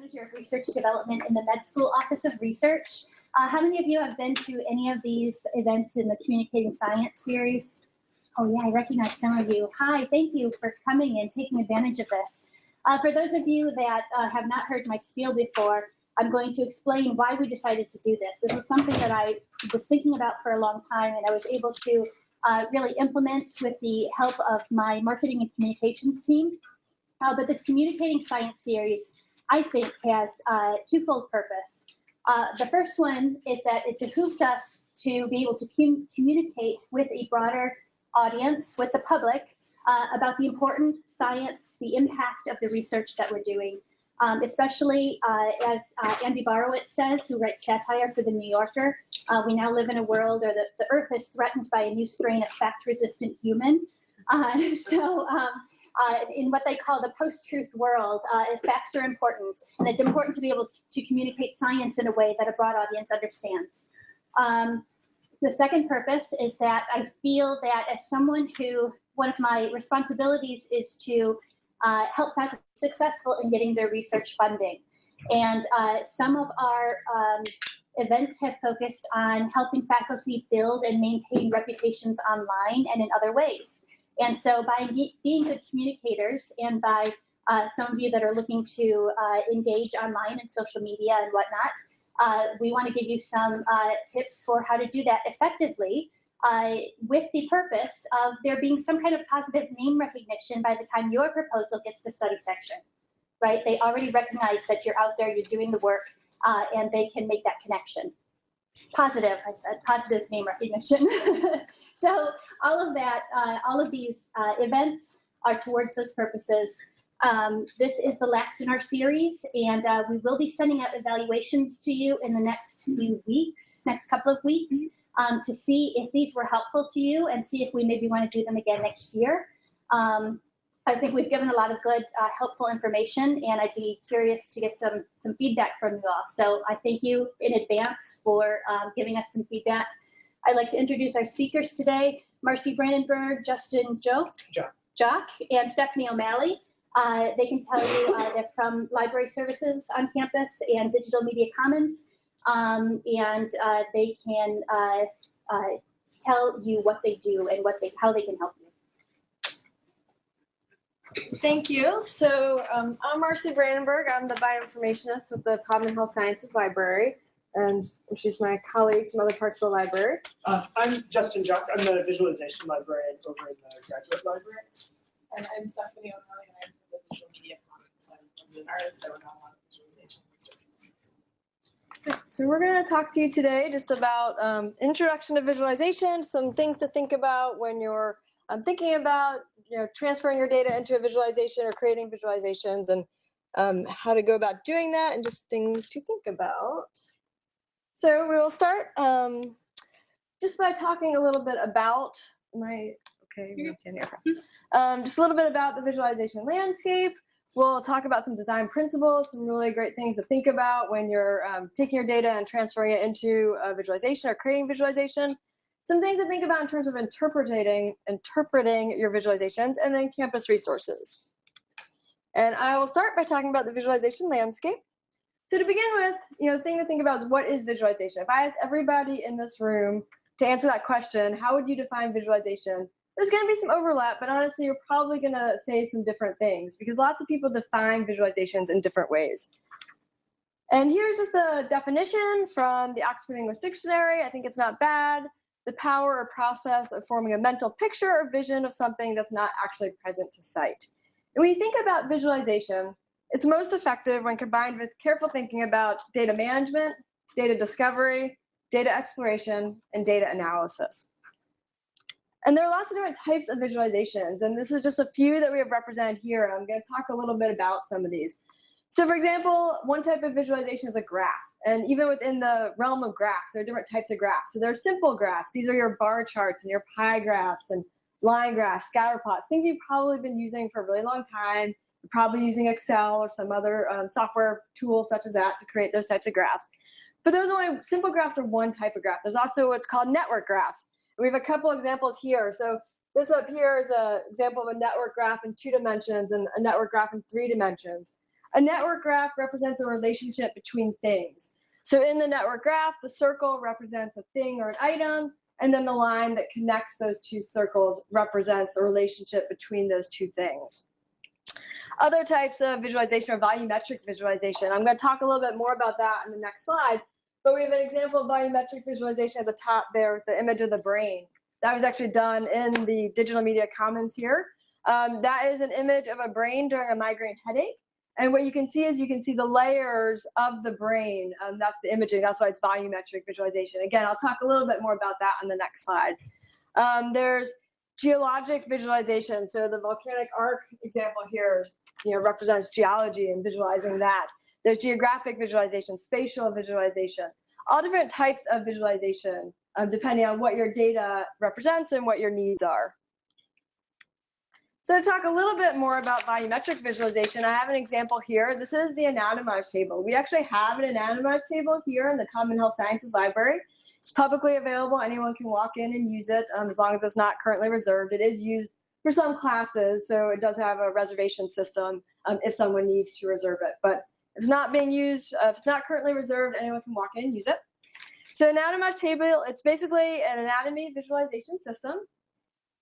Manager of Research Development in the Med School Office of Research. How many of you have been to any of these events in the Communicating Science series? Oh yeah, I recognize some of you. Hi, thank you for coming and taking advantage of this. For those of you that have not heard my spiel before, I'm going to explain why we decided to do this. This is something that I was thinking about for a long time, and I was able to really implement with the help of my marketing and communications team. But this Communicating Science series, I think, has a twofold purpose. The first one is that it behooves us to be able to communicate with a broader audience, with the public, about the important science, the impact of the research that we're doing, especially as Andy Borowitz says, who writes satire for The New Yorker, we now live in a world where the Earth is threatened by a new strain of fact-resistant human. In what they call the post-truth world, facts are important, and it's important to be able to communicate science in a way that a broad audience understands. The second purpose is that I feel that as someone who, one of my responsibilities is to help faculty be successful in getting their research funding. And some of our events have focused on helping faculty build and maintain reputations online and in other ways. And so by being good communicators, and by some of you that are looking to engage online and social media and whatnot, we want to give you some tips for how to do that effectively, with the purpose of there being some kind of positive name recognition by the time your proposal gets to study section, right? They already recognize that you're out there, you're doing the work, and they can make that connection. Positive, I said, positive name recognition. So all of that, all of these events are towards those purposes. This is the last in our series, and we will be sending out evaluations to you in the next few weeks, next couple of weeks, to see if these were helpful to you and see if we maybe want to do them again next year. I think we've given a lot of good, helpful information, and I'd be curious to get some feedback from you all. So I thank you in advance for giving us some feedback. I'd like to introduce our speakers today: Marci Brandenburg, Justin Joque, and Stephanie O'Malley. They can tell you they're from Library Services on campus and Digital Media Commons, and they can tell you what they do and how they can help you. Thank you. So I'm Marci Brandenburg. I'm the bioinformationist with the Taubman Health Sciences Library, and she's my colleague from other parts of the library. I'm Justin Joque. I'm the visualization librarian over in the graduate library. And I'm Stephanie O'Malley, and I'm from the Digital Media Commons. I'm an artist. I work on a lot of visualization research. So we're going to talk to you today just about introduction to visualization, some things to think about when you're thinking about transferring your data into a visualization or creating visualizations, and how to go about doing that, and just things to think about. So we'll start just by talking a little bit about just a little bit about the visualization landscape. We'll talk about some design principles, some really great things to think about when you're taking your data and transferring it into a visualization or creating visualization. Some things to think about in terms of interpreting your visualizations, and then campus resources. And I will start by talking about the visualization landscape. So to begin with, the thing to think about is, what is visualization? If I asked everybody in this room to answer that question, how would you define visualization? There's going to be some overlap, but honestly, you're probably going to say some different things, because lots of people define visualizations in different ways. And here's just a definition from the Oxford English Dictionary. I think it's not bad. The power or process of forming a mental picture or vision of something that's not actually present to sight. And when you think about visualization, it's most effective when combined with careful thinking about data management, data discovery, data exploration, and data analysis. And there are lots of different types of visualizations, and this is just a few that we have represented here, and I'm going to talk a little bit about some of these. So for example, one type of visualization is a graph. And even within the realm of graphs, there are different types of graphs. So there are simple graphs. These are your bar charts and your pie graphs and line graphs, scatter plots, things you've probably been using for a really long time. You're probably using Excel or some other software tool such as that to create those types of graphs. But simple graphs are one type of graph. There's also what's called network graphs. We have a couple examples here. So this up here is an example of a network graph in 2 dimensions and a network graph in 3 dimensions. A network graph represents a relationship between things. So in the network graph, the circle represents a thing or an item, and then the line that connects those two circles represents the relationship between those two things. Other types of visualization are volumetric visualization. I'm going to talk a little bit more about that in the next slide, but we have an example of volumetric visualization at the top there with the image of the brain. That was actually done in the Digital Media Commons here. That is an image of a brain during a migraine headache. And what you can see is you can see the layers of the brain. That's the imaging. That's why it's volumetric visualization. Again, I'll talk a little bit more about that on the next slide. There's geologic visualization. So the volcanic arc example here is, represents geology and visualizing that. There's geographic visualization, spatial visualization, all different types of visualization, depending on what your data represents and what your needs are. So to talk a little bit more about volumetric visualization, I have an example here. This is the Anonymizer Table. We actually have an Anonymizer Table here in the Common Health Sciences Library. It's publicly available. Anyone can walk in and use it as long as it's not currently reserved. It is used for some classes, so it does have a reservation system if someone needs to reserve it. But if it's not being used, if it's not currently reserved, anyone can walk in and use it. So Anonymizer Table, it's basically an anatomy visualization system.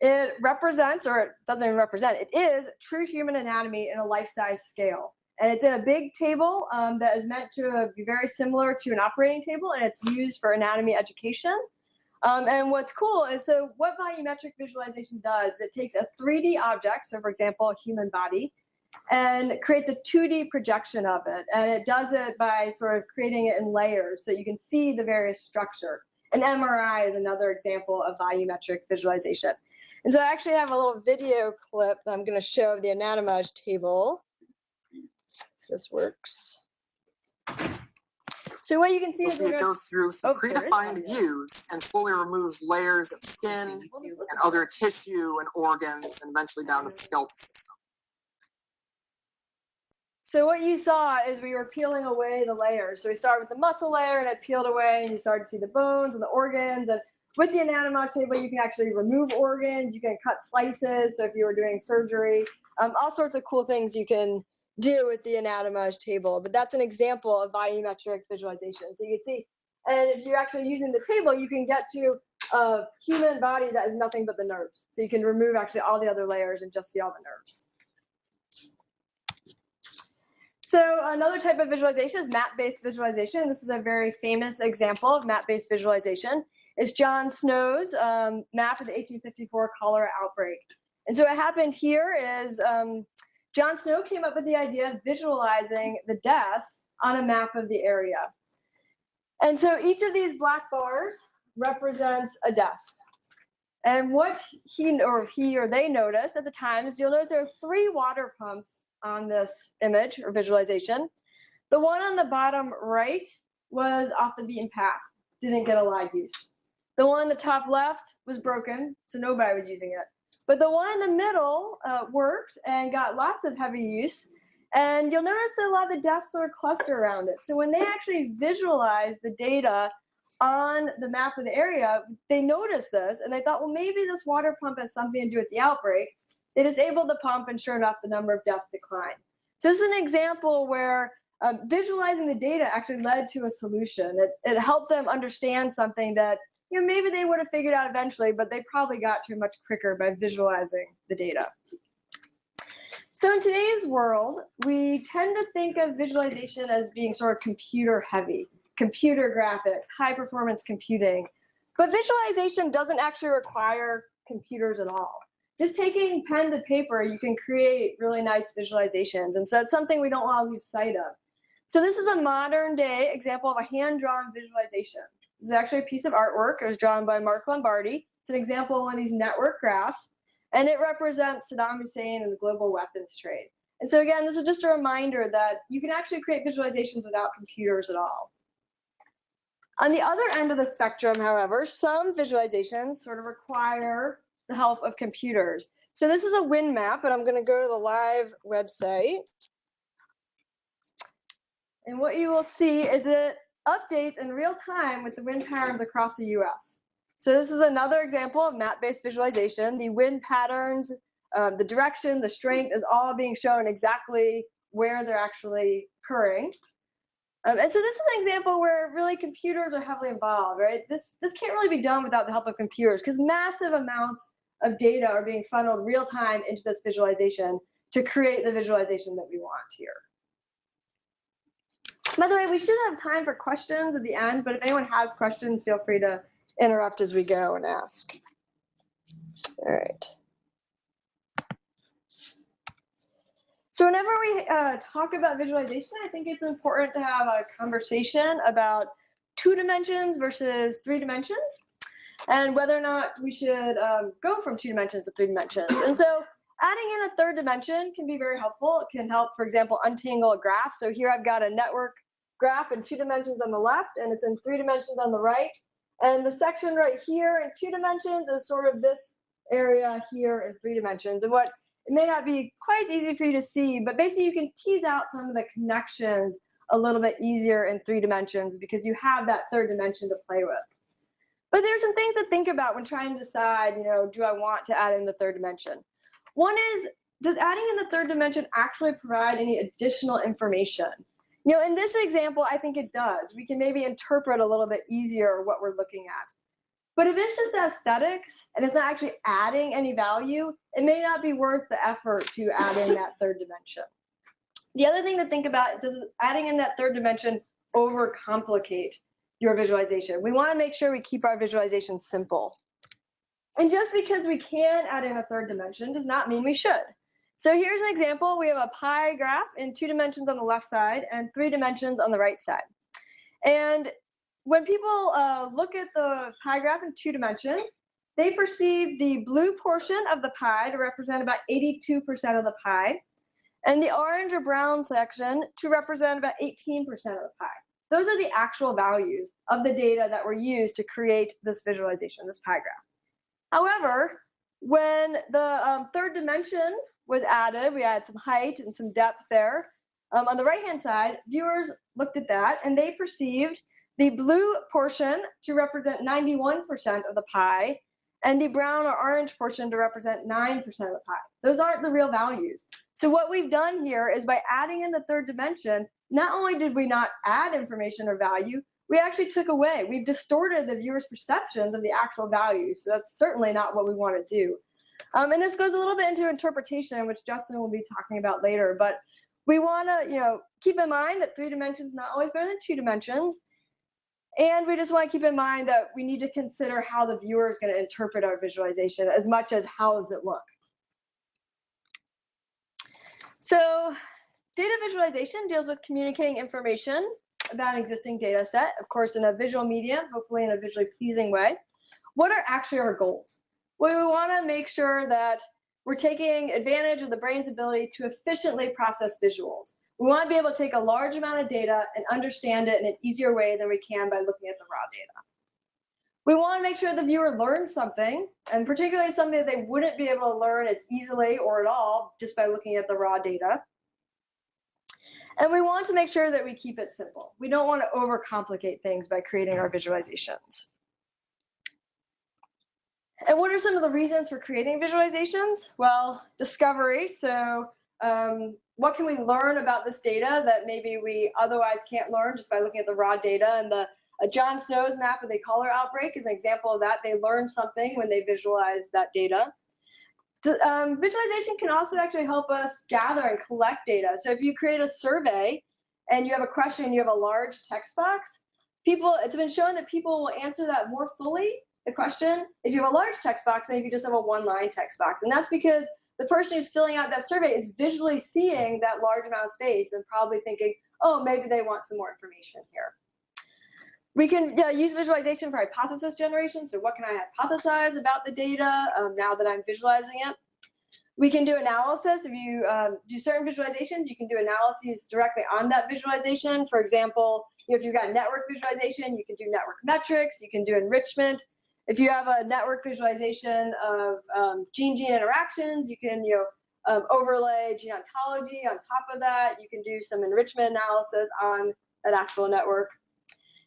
It represents, or it doesn't even represent, it is true human anatomy in a life-size scale. And it's in a big table that is meant to be very similar to an operating table, and it's used for anatomy education. And what's cool is, so what volumetric visualization does, it takes a 3D object, so for example, a human body, and creates a 2D projection of it. And it does it by sort of creating it in layers so you can see the various structure. An MRI is another example of volumetric visualization. And so I actually have a little video clip that I'm going to show of the Anonymizer Table. If this works. So what you can see is it goes through some predefined views and slowly removes layers of skin and other tissue and organs and eventually down to the skeletal system. So what you saw is we were peeling away the layers. So we started with the muscle layer and it peeled away and you started to see the bones and the organs. And with the Anonymizer Table, you can actually remove organs, you can cut slices, so if you were doing surgery, all sorts of cool things you can do with the Anonymizer Table. But that's an example of volumetric visualization. So you can see, and if you're actually using the table, you can get to a human body that is nothing but the nerves. So you can remove actually all the other layers and just see all the nerves. So another type of visualization is map-based visualization. This is a very famous example of map-based visualization. It's John Snow's map of the 1854 cholera outbreak. And so what happened here is John Snow came up with the idea of visualizing the deaths on a map of the area. And so each of these black bars represents a death. And what he or they noticed at the time is you'll notice there are 3 water pumps on this image or visualization. The one on the bottom right was off the beaten path, didn't get a lot of use. The one on the top left was broken, so nobody was using it. But the one in the middle worked and got lots of heavy use. And you'll notice that a lot of the deaths sort of cluster around it. So when they actually visualize the data on the map of the area, they noticed this and they thought, well, maybe this water pump has something to do with the outbreak. They disabled the pump and sure enough, the number of deaths declined. So this is an example where visualizing the data actually led to a solution. It helped them understand something that maybe they would have figured out eventually, but they probably got to it much quicker by visualizing the data. So in today's world, we tend to think of visualization as being sort of computer heavy, computer graphics, high performance computing. But visualization doesn't actually require computers at all. Just taking pen to paper, you can create really nice visualizations. And so it's something we don't want to lose sight of. So this is a modern day example of a hand-drawn visualization. This is actually a piece of artwork. It was drawn by Mark Lombardi. It's an example of one of these network graphs, and it represents Saddam Hussein and the global weapons trade. And so again, this is just a reminder that you can actually create visualizations without computers at all. On the other end of the spectrum, however, some visualizations sort of require the help of computers. So this is a wind map, and I'm going to go to the live website. And what you will see is it updates in real time with the wind patterns across the US. So this is another example of map-based visualization. The wind patterns, the direction, the strength is all being shown exactly where they're actually occurring. And so this is an example where really computers are heavily involved, right? This can't really be done without the help of computers because massive amounts of data are being funneled real time into this visualization to create the visualization that we want here. By the way, we should have time for questions at the end, but if anyone has questions, feel free to interrupt as we go and ask. All right. So whenever we talk about visualization, I think it's important to have a conversation about 2 dimensions versus 3 dimensions, and whether or not we should go from 2 dimensions to 3 dimensions. And so adding in a 3rd dimension can be very helpful. It can help, for example, untangle a graph. So here I've got a network graph in 2 dimensions on the left, and it's in 3 dimensions on the right. And the section right here in 2 dimensions is sort of this area here in 3 dimensions. And what it may not be quite as easy for you to see, but basically you can tease out some of the connections a little bit easier in 3 dimensions because you have that 3rd dimension to play with. But there's some things to think about when trying to decide, do I want to add in the 3rd dimension? One is, does adding in the 3rd dimension actually provide any additional information? In this example, I think it does. We can maybe interpret a little bit easier what we're looking at. But if it's just aesthetics and it's not actually adding any value, it may not be worth the effort to add in that 3rd dimension. The other thing to think about is, does adding in that 3rd dimension overcomplicate your visualization? We want to make sure we keep our visualization simple. And just because we can add in a 3rd dimension does not mean we should. So here's an example. We have a pie graph in 2 dimensions on the left side and 3 dimensions on the right side. And when people look at the pie graph in 2 dimensions, they perceive the blue portion of the pie to represent about 82% of the pie, and the orange or brown section to represent about 18% of the pie. Those are the actual values of the data that were used to create this visualization, this pie graph. However, when the 3rd dimension was added, we added some height and some depth there. On the right-hand side, viewers looked at that and they perceived the blue portion to represent 91% of the pie and the brown or orange portion to represent 9% of the pie. Those aren't the real values. So what we've done here is by adding in the 3rd dimension, not only did we not add information or value, we actually took away. We've distorted the viewer's perceptions of the actual values. So that's certainly not what we want to do. And this goes a little bit into interpretation, which Justin will be talking about later. But we want to, keep in mind that 3 dimensions is not always better than 2 dimensions. And we just want to keep in mind that we need to consider how the viewer is going to interpret our visualization as much as how does it look. So data visualization deals with communicating information about an existing data set, of course, in a visual medium, hopefully in a visually pleasing way. What are actually our goals? Well, we want to make sure that we're taking advantage of the brain's ability to efficiently process visuals. We want to be able to take a large amount of data and understand it in an easier way than we can by looking at the raw data. We want to make sure the viewer learns something, and particularly something that they wouldn't be able to learn as easily or at all just by looking at the raw data. And we want to make sure that we keep it simple. We don't want to overcomplicate things by creating our visualizations. And what are some of the reasons for creating visualizations? Well, discovery. So what can we learn about this data that maybe we otherwise can't learn just by looking at the raw data? And the John Snow's map of the cholera outbreak is an example of that. They learned something when they visualized that data. Visualization can also actually help us gather and collect data. So if you create a survey and you have a question, you have a large text box, it's been shown that people will answer that more fully, the question, if you have a large text box than if you just have a 1-line text box. And that's because the person who's filling out that survey is visually seeing that large amount of space and probably thinking, oh, maybe they want some more information here. We can use visualization for hypothesis generation. So what can I hypothesize about the data now that I'm visualizing it? We can do analysis. If you do certain visualizations, you can do analyses directly on that visualization. For example, if you've got network visualization, you can do network metrics. You can do enrichment. If you have a network visualization of gene-gene interactions, you can overlay gene ontology on top of that. You can do some enrichment analysis on that actual network.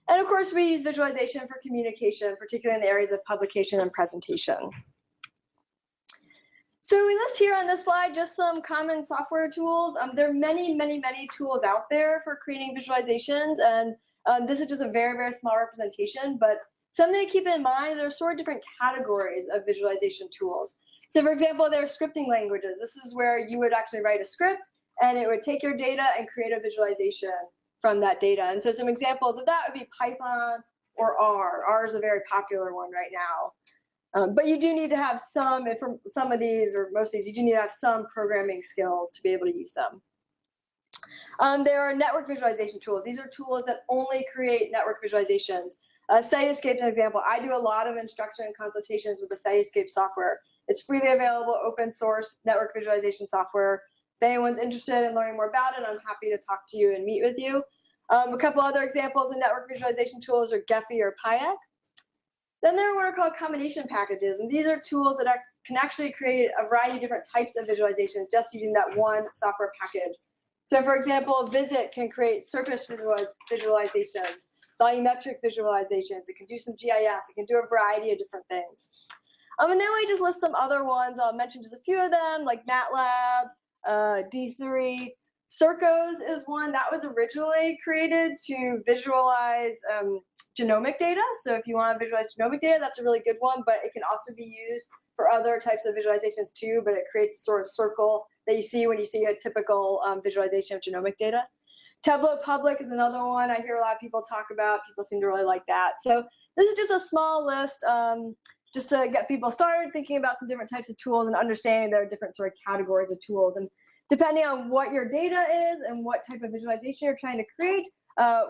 And of course, we use visualization for communication, particularly in the areas of publication and presentation. So we list here on this slide just some common software tools. There are many, many, many tools out there for creating visualizations, and this is just a very, very small representation, but something to keep in mind, there are sort of different categories of visualization tools. So for example, there are scripting languages. This is where you would actually write a script, and it would take your data and create a visualization from that data. And so some examples of that would be Python or R. R is a very popular one right now. But you do need to have some, for some of these or most of these, you do need to have some programming skills to be able to use them. There are network visualization tools. These are tools that only create network visualizations. Cytoscape is an example. I do a lot of instruction and consultations with the Cytoscape software. It's freely available, open source network visualization software. If anyone's interested in learning more about it, I'm happy to talk to you and meet with you. A couple other examples of network visualization tools are Gephi or Pyac. Then there are what are called combination packages, and these are tools that can actually create a variety of different types of visualizations just using that one software package. So for example, Visit can create surface visualizations, volumetric visualizations, it can do some GIS, it can do a variety of different things. And then we just list some other ones. I'll mention just a few of them, like MATLAB, D3. Circos is one that was originally created to visualize genomic data. So if you want to visualize genomic data, that's a really good one, but it can also be used for other types of visualizations too, but it creates sort of circle that you see when you see a typical visualization of genomic data. Tableau Public is another one I hear a lot of people talk about. People seem to really like that. So this is just a small list just to get people started thinking about some different types of tools and understanding there are different sort of categories of tools. And depending on what your data is and what type of visualization you're trying to create,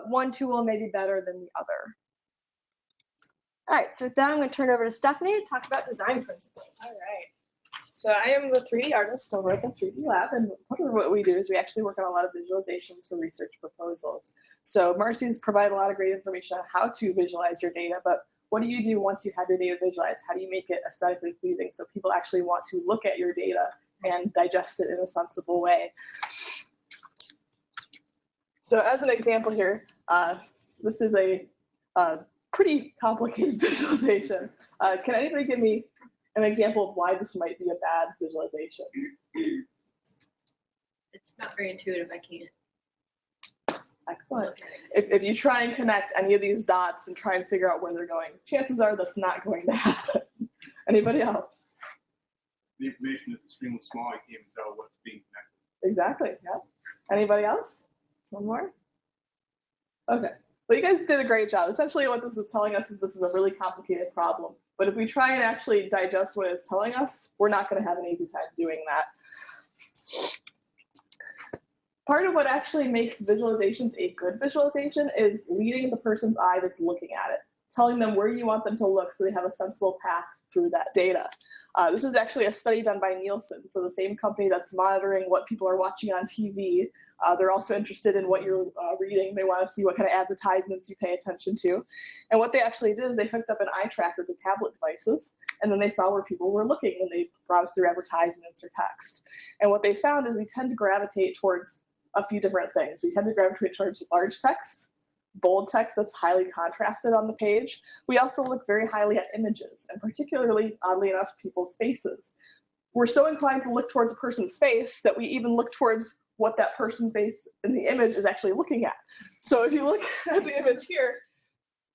one tool may be better than the other. All right, so with that, I'm going to turn it over to Stephanie to talk about design principles. All right. So I am the 3D artist over at the 3D Lab, and part of what we do is we actually work on a lot of visualizations for research proposals. So Marci's provide a lot of great information on how to visualize your data, but what do you do once you have your data visualized? How do you make it aesthetically pleasing so people actually want to look at your data and digest it in a sensible way? So as an example here, this is a pretty complicated visualization. Can anybody give me an example of why this might be a bad visualization? It's not very intuitive, I can't. Excellent. If you try and connect any of these dots and try and figure out where they're going, chances are that's not going to happen. Anybody else? The information is extremely small, I can't even tell what's being connected. Exactly, yeah. Anybody else? One more? Okay. Well, you guys did a great job. Essentially what this is telling us is this is a really complicated problem. But if we try and actually digest what it's telling us, we're not going to have an easy time doing that. Part of what actually makes visualizations a good visualization is leading the person's eye that's looking at it, telling them where you want them to look so they have a sensible path through that data. This is actually a study done by Nielsen, so the same company that's monitoring what people are watching on TV. They're also interested in what you're reading. They want to see what kind of advertisements you pay attention to. And what they actually did is they hooked up an eye tracker to tablet devices, and then they saw where people were looking when they browsed through advertisements or text. And what they found is we tend to gravitate towards a few different things. We tend to gravitate towards large text, bold text that's highly contrasted on the page. We also look very highly at images, and particularly, oddly enough, people's faces. We're so inclined to look towards a person's face that we even look towards what that person's face in the image is actually looking at. So if you look at the image here,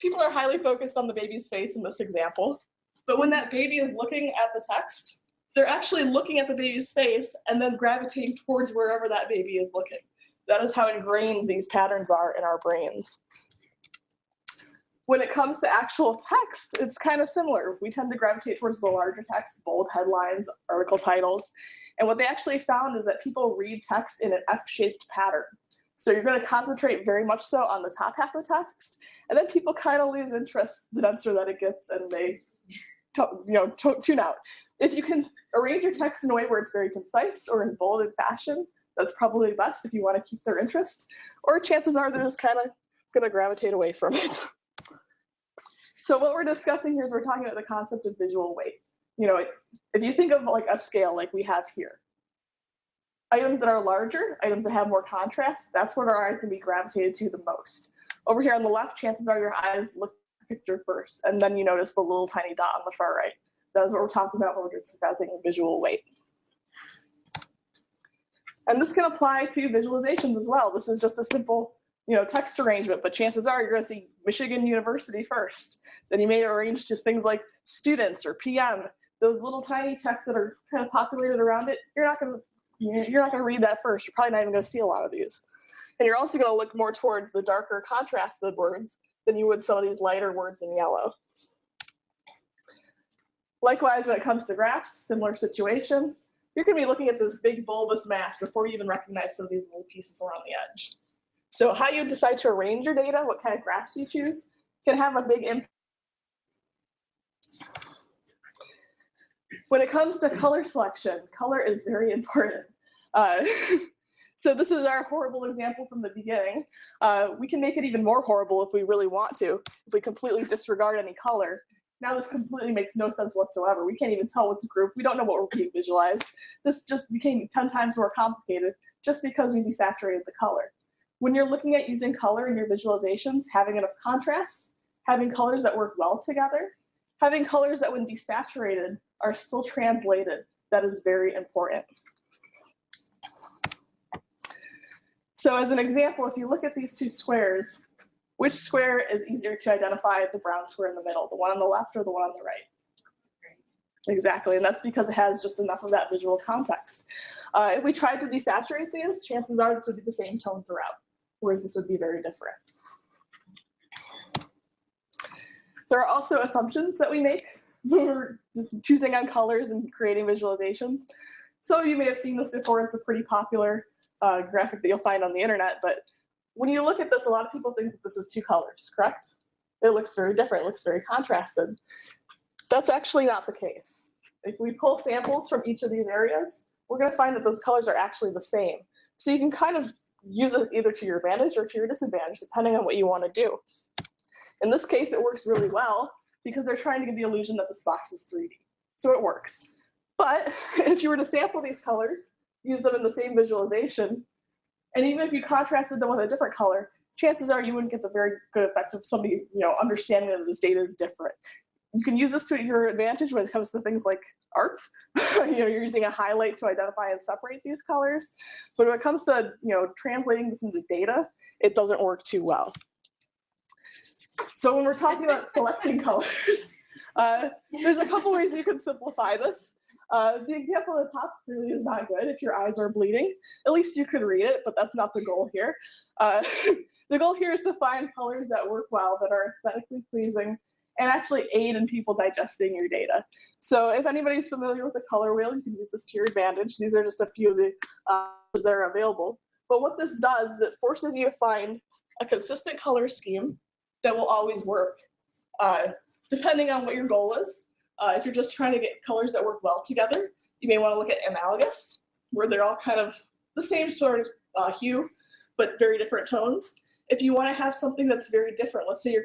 people are highly focused on the baby's face in this example. But when that baby is looking at the text, they're actually looking at the baby's face and then gravitating towards wherever that baby is looking. That is how ingrained these patterns are in our brains. When it comes to actual text, it's kind of similar. We tend to gravitate towards the larger text, bold headlines, article titles. And what they actually found is that people read text in an F-shaped pattern. So you're going to concentrate very much so on the top half of the text, and then people kind of lose interest the denser that it gets, and they tune out. If you can arrange your text in a way where it's very concise or in bolded fashion, that's probably best if you want to keep their interest, or chances are they're just kind of going to gravitate away from it. So what we're discussing here is we're talking about the concept of visual weight. If you think of like a scale like we have here, items that are larger, items that have more contrast, that's what our eyes can be gravitated to the most. Over here on the left, chances are your eyes look at the picture first, and then you notice the little tiny dot on the far right. That is what we're talking about when we're discussing visual weight. And this can apply to visualizations as well. This is just a simple, text arrangement, but chances are you're going to see Michigan University first. Then you may arrange just things like students or PM. Those little tiny texts that are kind of populated around it, you're not going to read that first. You're probably not even going to see a lot of these. And you're also going to look more towards the darker contrasted words than you would some of these lighter words in yellow. Likewise, when it comes to graphs, similar situation. You're going to be looking at this big bulbous mass before you even recognize some of these little pieces around the edge. So how you decide to arrange your data, what kind of graphs you choose, can have a big impact. When it comes to color selection, color is very important. So this is our horrible example from the beginning. We can make it even more horrible if we really want to, if we completely disregard any color. Now this completely makes no sense whatsoever. We can't even tell what's a group. We don't know what we're being visualized. This just became 10 times more complicated just because we desaturated the color. When you're looking at using color in your visualizations, having enough contrast, having colors that work well together, having colors that when desaturated are still translated, that is very important. So as an example, if you look at these two squares, which square is easier to identify, the brown square in the middle, the one on the left or the one on the right? Exactly, and that's because it has just enough of that visual context. If we tried to desaturate these, chances are this would be the same tone throughout, whereas this would be very different. There are also assumptions that we make when we're just choosing on colors and creating visualizations. So you may have seen this before. It's a pretty popular graphic that you'll find on the internet, but when you look at this, a lot of people think that this is two colors, correct? It looks very different, it looks very contrasted. That's actually not the case. If we pull samples from each of these areas, we're going to find that those colors are actually the same. So you can kind of use it either to your advantage or to your disadvantage, depending on what you want to do. In this case, it works really well because they're trying to give the illusion that this box is 3D. So it works. But if you were to sample these colors, use them in the same visualization, and even if you contrasted them with a different color, chances are you wouldn't get the very good effect of somebody, understanding that this data is different. You can use this to your advantage when it comes to things like art. You're using a highlight to identify and separate these colors. But when it comes to, translating this into data, it doesn't work too well. So when we're talking about selecting colors, there's a couple ways you can simplify this. The example at the top clearly is not good. If your eyes are bleeding, at least you could read it, but that's not the goal here. The goal here is to find colors that work well, that are aesthetically pleasing, and actually aid in people digesting your data. So if anybody's familiar with the color wheel, you can use this to your advantage. These are just a few of the that are available. But what this does is it forces you to find a consistent color scheme that will always work, depending on what your goal is. If you're just trying to get colors that work well together, you may want to look at analogous, where they're all kind of the same sort of hue, but very different tones. If you want to have something that's very different, let's say you're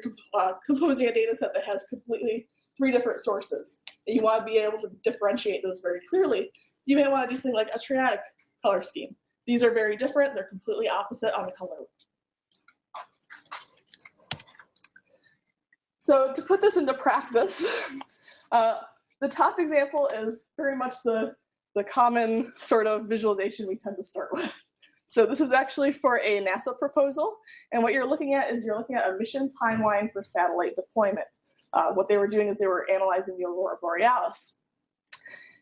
composing a data set that has completely 3 different sources, and you want to be able to differentiate those very clearly, you may want to do something like a triadic color scheme. These are very different. They're completely opposite on the color. So to put this into practice, the top example is very much the common sort of visualization we tend to start with. So this is actually for a NASA proposal, and what you're looking at is you're looking at a mission timeline for satellite deployment. What they were doing is they were analyzing the aurora borealis.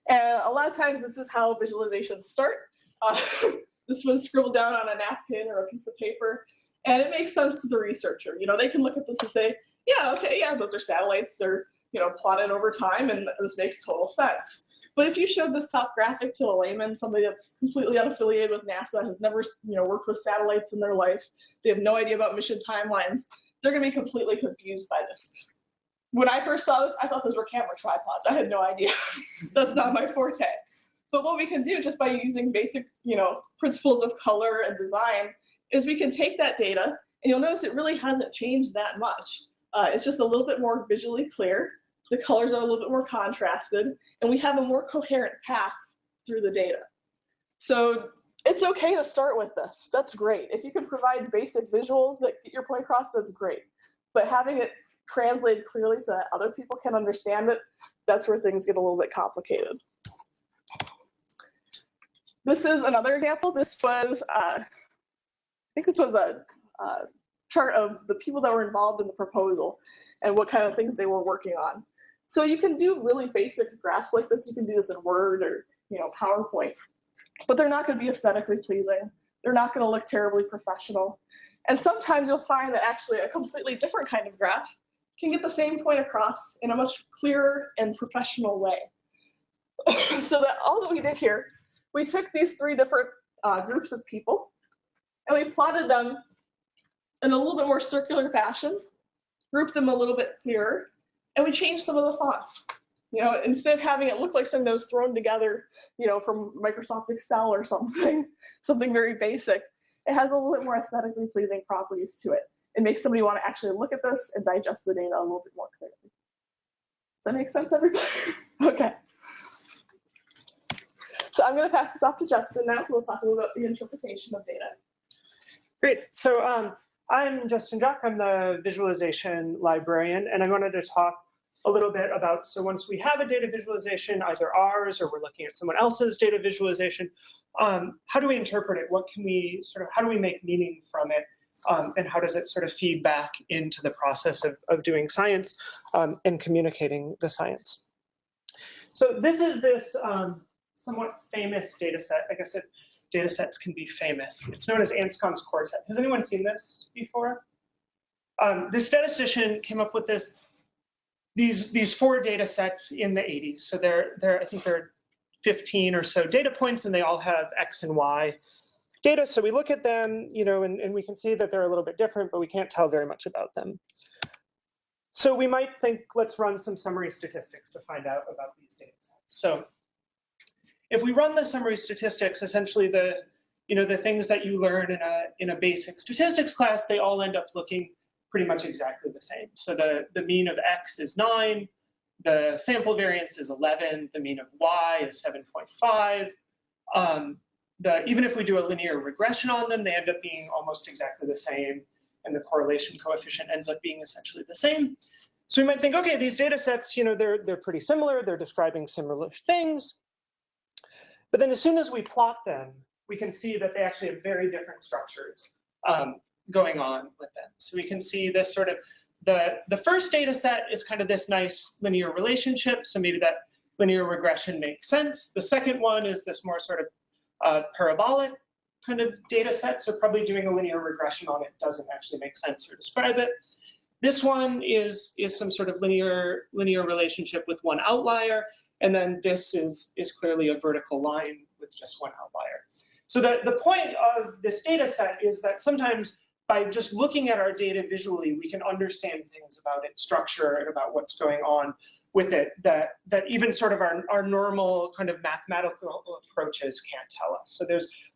And a lot of times this is how visualizations start. This was scribbled down on a napkin or a piece of paper, and it makes sense to the researcher. They can look at this and say, yeah, okay, yeah, those are satellites. They're plotted over time, and this makes total sense. But if you showed this top graphic to a layman, somebody that's completely unaffiliated with NASA, has never, worked with satellites in their life, they have no idea about mission timelines, they're going to be completely confused by this. When I first saw this, I thought those were camera tripods. I had no idea. That's not my forte. But what we can do just by using basic, principles of color and design is we can take that data, and you'll notice it really hasn't changed that much. It's just a little bit more visually clear. The colors are a little bit more contrasted, and we have a more coherent path through the data. So it's okay to start with this. That's great. If you can provide basic visuals that get your point across, that's great. But having it translated clearly so that other people can understand it, that's where things get a little bit complicated. This is another example. This was, I think this was a chart of the people that were involved in the proposal and what kind of things they were working on. So you can do really basic graphs like this. You can do this in Word or PowerPoint, but they're not going to be aesthetically pleasing. They're not going to look terribly professional. And sometimes you'll find that actually a completely different kind of graph can get the same point across in a much clearer and professional way. So that all that we did here, we took these 3 different groups of people and we plotted them in a little bit more circular fashion, grouped them a little bit clearer, and we changed some of the fonts. Instead of having it look like something that was thrown together, from Microsoft Excel or something very basic, it has a little bit more aesthetically pleasing properties to it. It makes somebody want to actually look at this and digest the data a little bit more clearly. Does that make sense, everybody? Okay. So I'm going to pass this off to Justin now, who will talk a little about the interpretation of data. Great. So I'm Justin Joque. I'm the visualization librarian, and I wanted to talk a little bit about, so once we have a data visualization, either ours or we're looking at someone else's data visualization, how do we interpret it? How do we make meaning from it? And how does it sort of feed back into the process of doing science and communicating the science? So this is this somewhat famous data set. I guess data sets can be famous. It's known as Anscombe's quartet. Has anyone seen this before? This statistician came up with these 4 data sets in the 80s. So I think there are 15 or so data points, and they all have X and Y data. So we look at them, and we can see that they're a little bit different, but we can't tell very much about them. So we might think, let's run some summary statistics to find out about these data sets. So if we run the summary statistics, essentially the things that you learn in a basic statistics class, they all end up looking pretty much exactly the same. So the mean of X is 9, the sample variance is 11, the mean of Y is 7.5. Even if we do a linear regression on them, they end up being almost exactly the same, and the correlation coefficient ends up being essentially the same. So we might think, okay, these data sets, they're pretty similar, they're describing similar things. But then as soon as we plot them, we can see that they actually have very different structures going on with them. So we can see this sort of, the first data set is kind of this nice linear relationship, so maybe that linear regression makes sense. The second one is this more sort of parabolic kind of data set, so probably doing a linear regression on it doesn't actually make sense or describe it. This one is some sort of linear relationship with one outlier, and then this is clearly a vertical line with just one outlier. So the point of this data set is that sometimes by just looking at our data visually, we can understand things about its structure and about what's going on with it that even sort of our normal kind of mathematical approaches can't tell us. So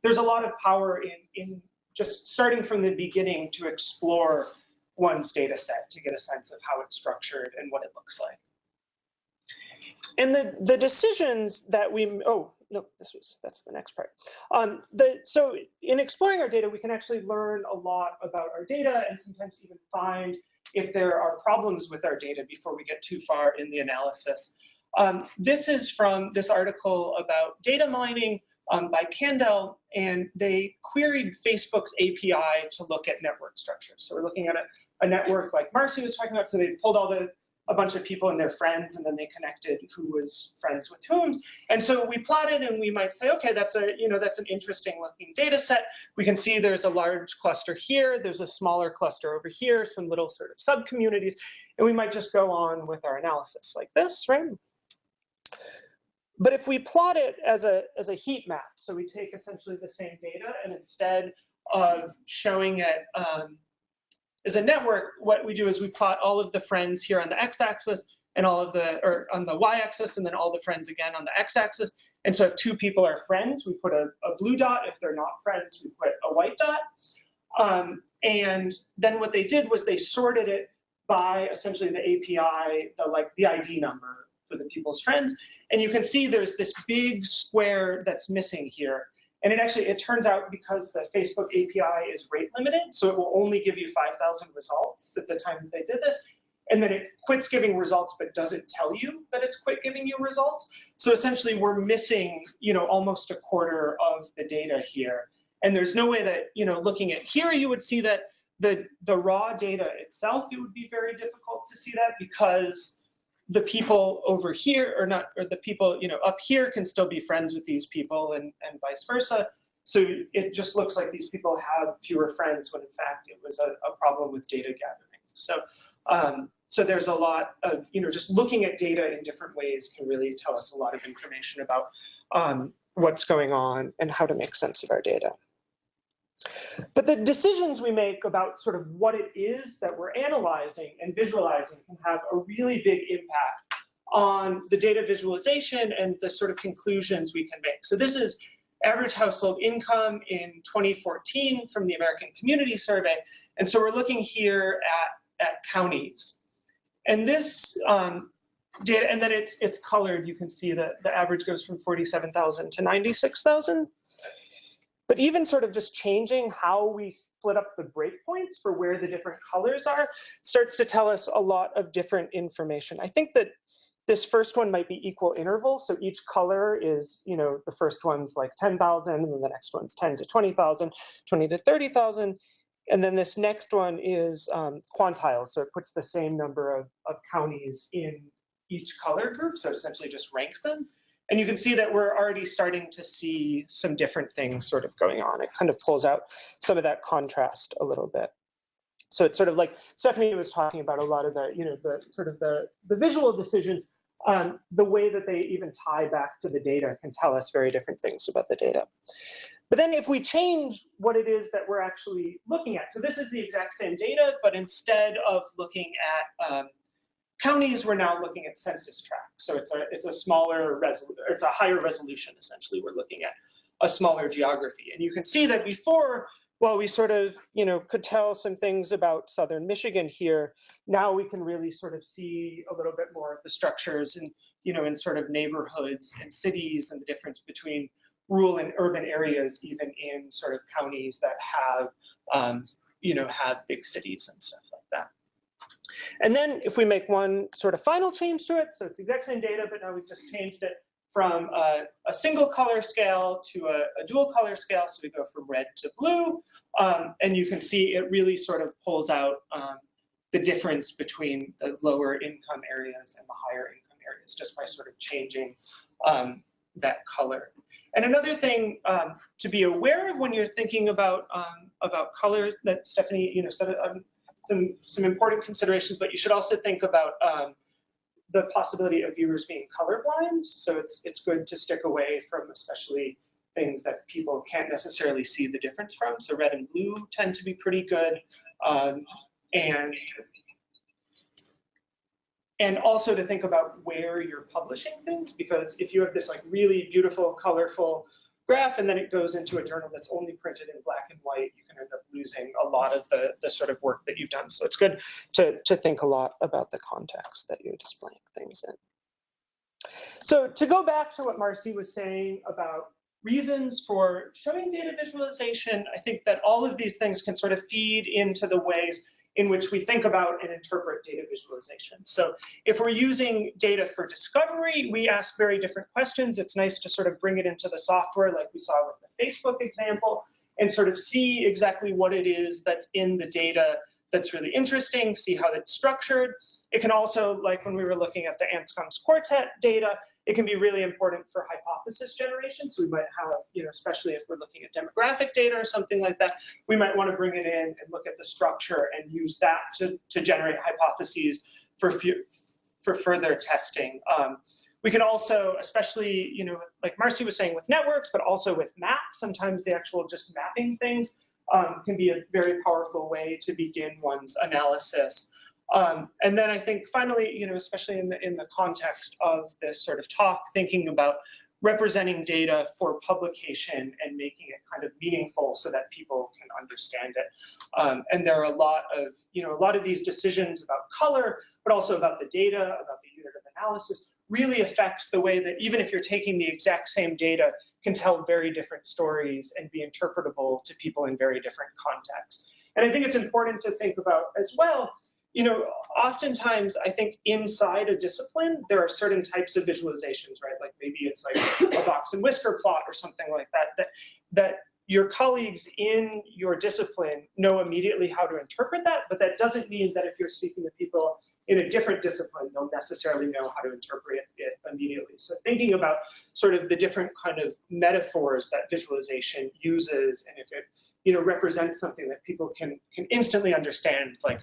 there's a lot of power in just starting from the beginning to explore one's data set to get a sense of how it's structured and what it looks like. And the decisions that that's the next part. So in exploring our data, we can actually learn a lot about our data and sometimes even find if there are problems with our data before we get too far in the analysis. This is from this article about data mining by Candell, and they queried Facebook's API to look at network structures. So we're looking at a network like Marci was talking about. So they pulled a bunch of people and their friends, and then they connected who was friends with whom. And so we plotted, and we might say, okay, that's an interesting looking data set. We can see there's a large cluster here, there's a smaller cluster over here, some little sort of sub-communities, and we might just go on with our analysis like this, right? But if we plot it as a heat map, so we take essentially the same data, and instead of showing it as a network, what we do is we plot all of the friends here on the x-axis and on the y-axis, and then all the friends again on the x-axis. And so if 2 people are friends, we put a blue dot. If they're not friends, we put a white dot. And then what they did was they sorted it by essentially the API, the ID number for the people's friends. And you can see there's this big square that's missing here. And it turns out because the Facebook API is rate limited, so it will only give you 5,000 results at the time that they did this. and then it quits giving results but doesn't tell you that it's quit giving you results. So essentially we're missing, almost a quarter of the data here. And there's no way that, looking at here, you would see that the raw data itself, it would be very difficult to see that because the people over here or the people, up here can still be friends with these people and vice versa. So it just looks like these people have fewer friends when in fact it was a problem with data gathering. So there's a lot of, just looking at data in different ways can really tell us a lot of information about what's going on and how to make sense of our data. But the decisions we make about sort of what it is that we're analyzing and visualizing can have a really big impact on the data visualization and the sort of conclusions we can make. So this is average household income in 2014 from the American Community Survey. And so we're looking here at counties. And this data, and then it's colored. You can see that the average goes from 47,000 to 96,000. But even sort of just changing how we split up the breakpoints for where the different colors are starts to tell us a lot of different information. I think that this first one might be equal interval. So each color is, the first one's like 10,000, and then the next one's 10 to 20,000, 20 to 30,000. And then this next one is quantiles. So it puts the same number of counties in each color group. So it essentially just ranks them. And you can see that we're already starting to see some different things sort of going on. It kind of pulls out some of that contrast a little bit. So it's sort of like Stephanie was talking about a lot of the, the sort of the visual decisions, the way that they even tie back to the data can tell us very different things about the data. But then if we change what it is that we're actually looking at, so this is the exact same data, but instead of looking at counties, we're now looking at census tracts. So it's a smaller it's a higher resolution, essentially. We're looking at a smaller geography. And you can see that before, well, we sort of, could tell some things about southern Michigan here. Now we can really sort of see a little bit more of the structures and, in sort of neighborhoods and cities and the difference between rural and urban areas, even in sort of counties that have, have big cities and stuff like that. And then if we make one sort of final change to it, so it's the exact same data, but now we've just changed it from a single color scale to a dual color scale. So we go from red to blue. And you can see it really sort of pulls out the difference between the lower income areas and the higher income areas just by sort of changing that color. And another thing to be aware of when you're thinking about color that Stephanie said, some important considerations, but you should also think about the possibility of viewers being colorblind. So it's good to stick away from especially things that people can't necessarily see the difference from. So red and blue tend to be pretty good. And also to think about where you're publishing things, because if you have this like really beautiful, colorful graph and then it goes into a journal that's only printed in black and white, you can end up losing a lot of the sort of work that you've done. So it's good to think a lot about the context that you're displaying things in. So to go back to what Marci was saying about reasons for showing data visualization, I think that all of these things can sort of feed into the ways in which we think about and interpret data visualization. So if we're using data for discovery, we ask very different questions. It's nice to sort of bring it into the software like we saw with the Facebook example and sort of see exactly what it is that's in the data that's really interesting, see how it's structured. It can also, like when we were looking at the Anscombe's quartet data, it can be really important for hypothesis generation. So we might have, especially if we're looking at demographic data or something like that, we might want to bring it in and look at the structure and use that to generate hypotheses for further testing. We can also, especially, like Marci was saying with networks, but also with maps, sometimes the actual just mapping things can be a very powerful way to begin one's analysis. And then I think finally, especially in the context of this sort of talk, thinking about representing data for publication and making it kind of meaningful so that people can understand it. And there are a lot of these decisions about color, but also about the data, about the unit of analysis, really affects the way that even if you're taking the exact same data, can tell very different stories and be interpretable to people in very different contexts. And I think it's important to think about as well, you know, oftentimes I think inside a discipline, there are certain types of visualizations, right? Like maybe it's like a box and whisker plot or something like that, that your colleagues in your discipline know immediately how to interpret that, but that doesn't mean that if you're speaking to people in a different discipline, they'll necessarily know how to interpret it immediately. So thinking about sort of the different kind of metaphors that visualization uses, and if it, you know, represents something that people can instantly understand, like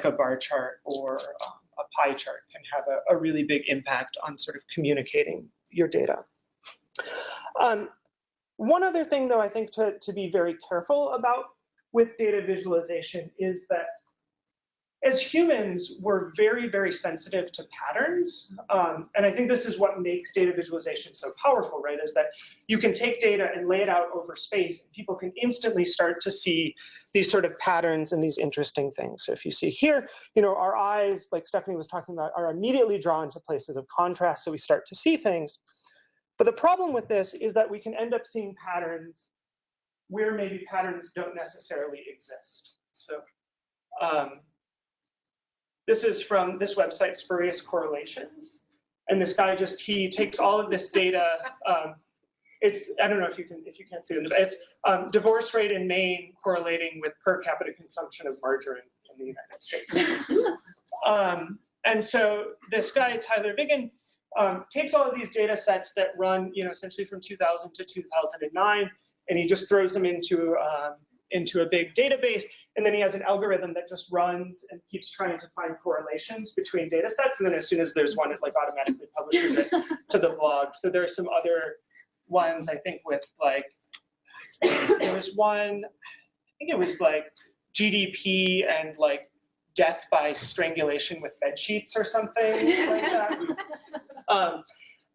a bar chart or a pie chart, can have a really big impact on sort of communicating your data. One other thing, though, I think to be very careful about with data visualization is that as humans, we're very, very sensitive to patterns. And I think this is what makes data visualization so powerful, right? Is that you can take data and lay it out over space, and people can instantly start to see these sort of patterns and these interesting things. So if you see here, you know, our eyes, like Stephanie was talking about, are immediately drawn to places of contrast, so we start to see things. But the problem with this is that we can end up seeing patterns where maybe patterns don't necessarily exist. So this is from this website, Spurious Correlations. And this guy he takes all of this data. It's, I don't know if you can't see it, it's divorce rate in Maine correlating with per capita consumption of margarine in the United States. And so this guy, Tyler Vigen, takes all of these data sets that run, you know, essentially from 2000 to 2009, and he just throws them into a big database, and then he has an algorithm that just runs and keeps trying to find correlations between data sets, and then as soon as there's one, it like automatically publishes it to the blog. So there are some other ones, I think, with like, there was one, I think it was like GDP and like death by strangulation with bed sheets or something like that.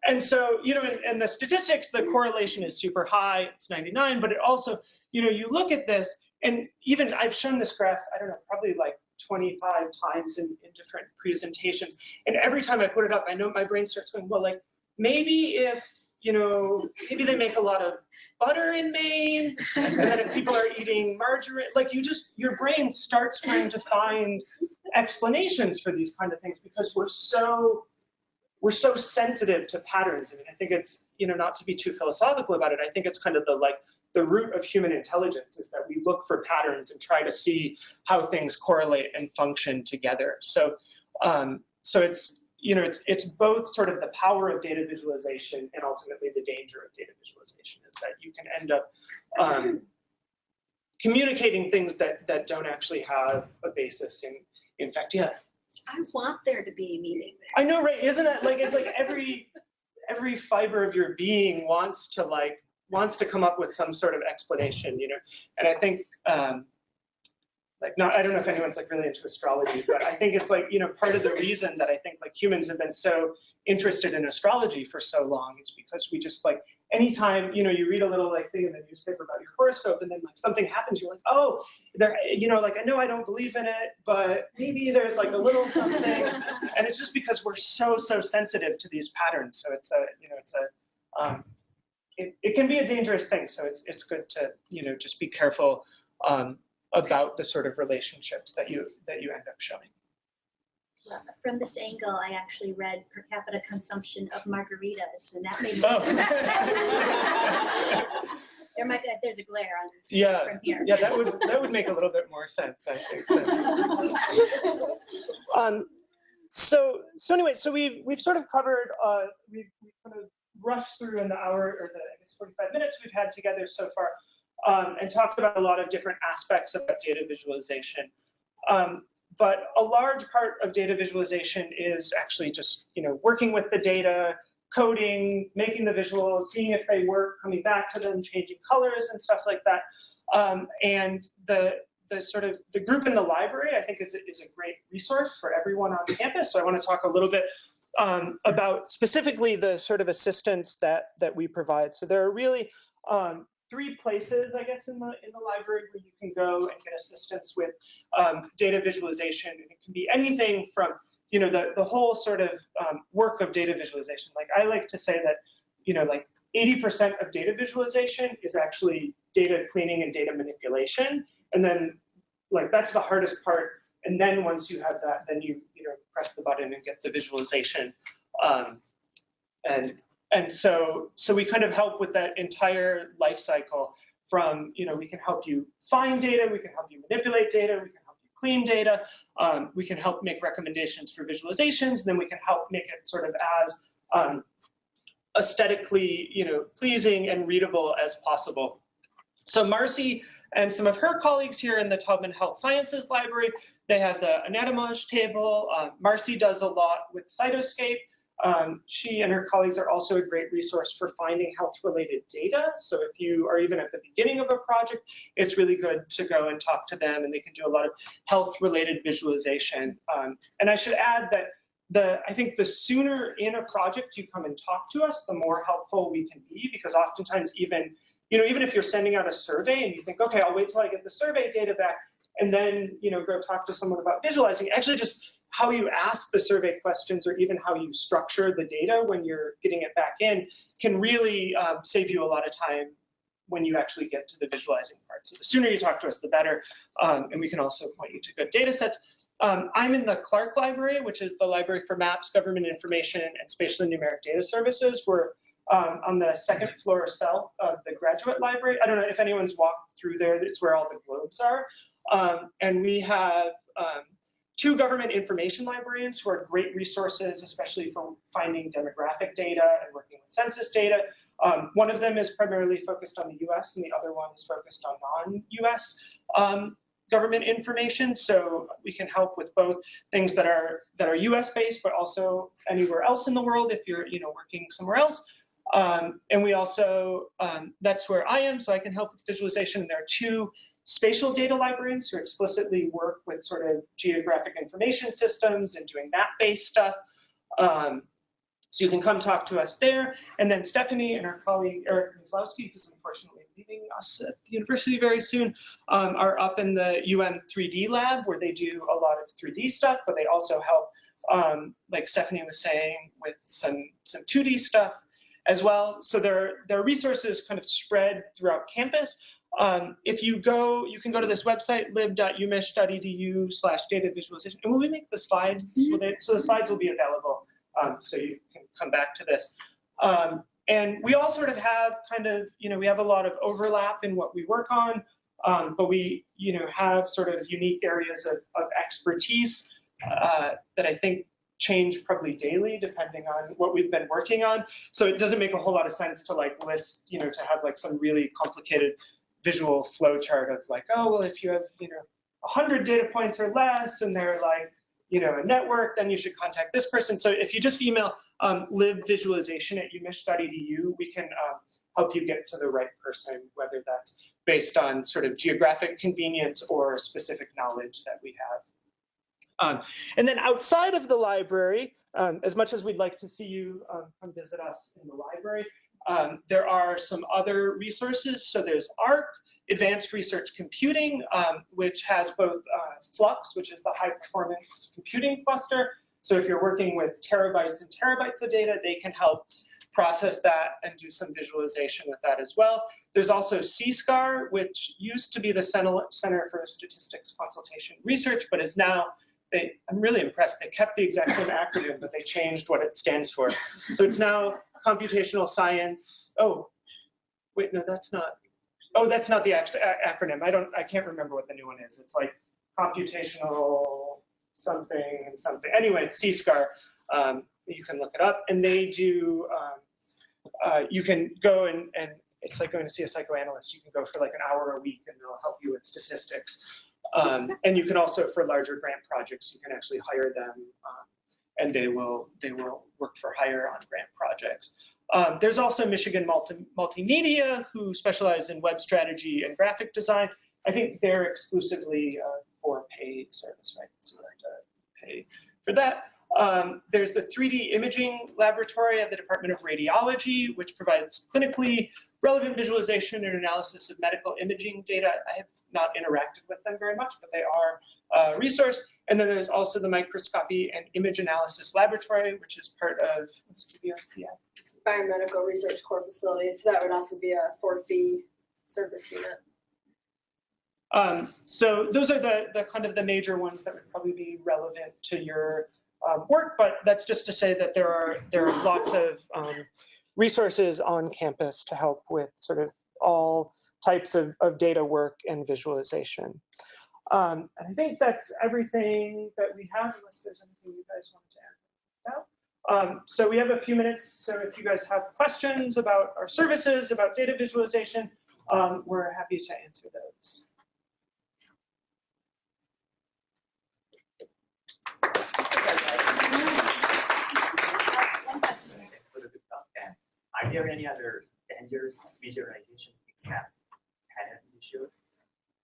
And so, you know, in the statistics, the correlation is super high, it's 99, but it also, you know, you look at this, and even I've shown this graph, I don't know, probably like 25 times in different presentations. And every time I put it up, I know my brain starts going, well, like, maybe if, you know, maybe they make a lot of butter in Maine, and then if people are eating margarine, like your brain starts trying to find explanations for these kind of things because we're so sensitive to patterns. I mean, I think it's, you know, not to be too philosophical about it, I think it's kind of the root of human intelligence is that we look for patterns and try to see how things correlate and function together. So, so it's, you know, it's both sort of the power of data visualization and ultimately the danger of data visualization is that you can end up communicating things that don't actually have a basis in fact. Yeah. I want there to be a meaning there. I know, right? Isn't it like, it's like every fiber of your being wants to come up with some sort of explanation, you know? And I think, I don't know if anyone's like really into astrology, but I think it's like, you know, part of the reason that I think like humans have been so interested in astrology for so long is because we just like, anytime, you know, you read a little like thing in the newspaper about your horoscope and then like something happens, you're like, oh, there, you know, like I know I don't believe in it, but maybe there's like a little something. And it's just because we're so sensitive to these patterns. So it's it can be a dangerous thing. So it's good to, you know, just be careful about the sort of relationships that you end up showing. From this angle, I actually read per capita consumption of margaritas, and that made me. There's a glare on this from here. Yeah, that would make a little bit more sense, I think. So anyway, so we've sort of covered, we've kind of rushed through in the hour or the 45 minutes we've had together so far, and talked about a lot of different aspects of data visualization. But a large part of data visualization is actually just, you know, working with the data, coding, making the visuals, seeing if they work, coming back to them, changing colors and stuff like that. And the group in the library, I think, is a great resource for everyone on campus. So I want to talk a little bit about specifically the sort of assistance that we provide. So there are really 3 places, I guess, in the library where you can go and get assistance with data visualization. And it can be anything from, you know, the whole sort of work of data visualization. Like I like to say that, you know, like 80% of data visualization is actually data cleaning and data manipulation. And then like that's the hardest part And then once you have that, then you press the button and get the visualization. And so we kind of help with that entire life cycle from, we can help you find data, we can help you manipulate data, we can help you clean data, we can help make recommendations for visualizations, and then we can help make it sort of as aesthetically, pleasing and readable as possible. So Marci and some of her colleagues here in the Taubman Health Sciences Library, they have the Anonymizer Table. Marci does a lot with Cytoscape. She and her colleagues are also a great resource for finding health-related data. So if you are even at the beginning of a project, it's really good to go and talk to them, and they can do a lot of health-related visualization. And I should add that I think the sooner in a project you come and talk to us, the more helpful we can be, because oftentimes even if you're sending out a survey and you think, okay, I'll wait till I get the survey data back and then, go talk to someone about visualizing, actually just how you ask the survey questions or even how you structure the data when you're getting it back in can really save you a lot of time when you actually get to the visualizing part. So the sooner you talk to us, the better. And we can also point you to good data sets. I'm in the Clark Library, which is the library for maps, government information, and spatial and numeric data services. We're on the second floor cell of the graduate library. I don't know if anyone's walked through there. It's where all the globes are. And we have 2 government information librarians who are great resources, especially for finding demographic data and working with census data. One of them is primarily focused on the US, and the other one is focused on non-US government information. So we can help with both things that are US based, but also anywhere else in the world if you're working somewhere else. And we also, that's where I am, so I can help with visualization. There are 2 spatial data librarians who explicitly work with sort of geographic information systems and doing map-based stuff. So you can come talk to us there. And then Stephanie and her colleague, Eric Kozlowski, who's unfortunately leaving us at the university very soon, are up in the 3D lab where they do a lot of 3D stuff, but they also help, like Stephanie was saying, with some 2D stuff as well. So there are resources kind of spread throughout campus. If you can go to this website, lib.umich.edu/data visualization. And will we make the slides? So the slides will be available, so you can come back to this. And we all sort of have we have a lot of overlap in what we work on, but we, have sort of unique areas of expertise that I think change probably daily depending on what we've been working on. So it doesn't make a whole lot of sense to list, to have some really complicated visual flow chart of oh, well, if you have, 100 data points or less and they're a network, then you should contact this person. So if you just email libvisualization@umich.edu, we can help you get to the right person, whether that's based on sort of geographic convenience or specific knowledge that we have. And then outside of the library, as much as we'd like to see you come visit us in the library, there are some other resources. So there's ARC, Advanced Research Computing, which has both Flux, which is the high performance computing cluster. So if you're working with terabytes and terabytes of data, they can help process that and do some visualization with that as well. There's also CSCAR, which used to be the Center for Statistics Consultation Research, but is now, I'm really impressed. They kept the exact same acronym, but they changed what it stands for. So it's now Computational Science. Oh, wait, no, that's not. Oh, that's not the acronym. I can't remember what the new one is. It's like Computational something and something. Anyway, it's CSCAR. You can look it up, and they do. You can go and it's like going to see a psychoanalyst. You can go for an hour a week, and they'll help you with statistics. And you can also, for larger grant projects, you can actually hire them, and they will work for hire on grant projects. There's also Michigan Multimedia, who specialize in web strategy and graphic design. I think they're exclusively for paid service, right? So you have to pay for that. There's the 3D Imaging Laboratory at the Department of Radiology, which provides clinically relevant visualization and analysis of medical imaging data. I have not interacted with them very much, but they are a resource. And then there's also the Microscopy and Image Analysis Laboratory, which is part of the BRCF. Biomedical Research Core Facilities. So that would also be a for-fee service unit. So those are the kind of the major ones that would probably be relevant to your work, but that's just to say that there are lots of resources on campus to help with sort of all types of data work and visualization. And I think that's everything that we have, unless there's anything you guys want to add now. So we have a few minutes, so if you guys have questions about our services, about data visualization, we're happy to answer those. One question. Thanks for the good talk. And are there any other dangerous visualization except pattern issue,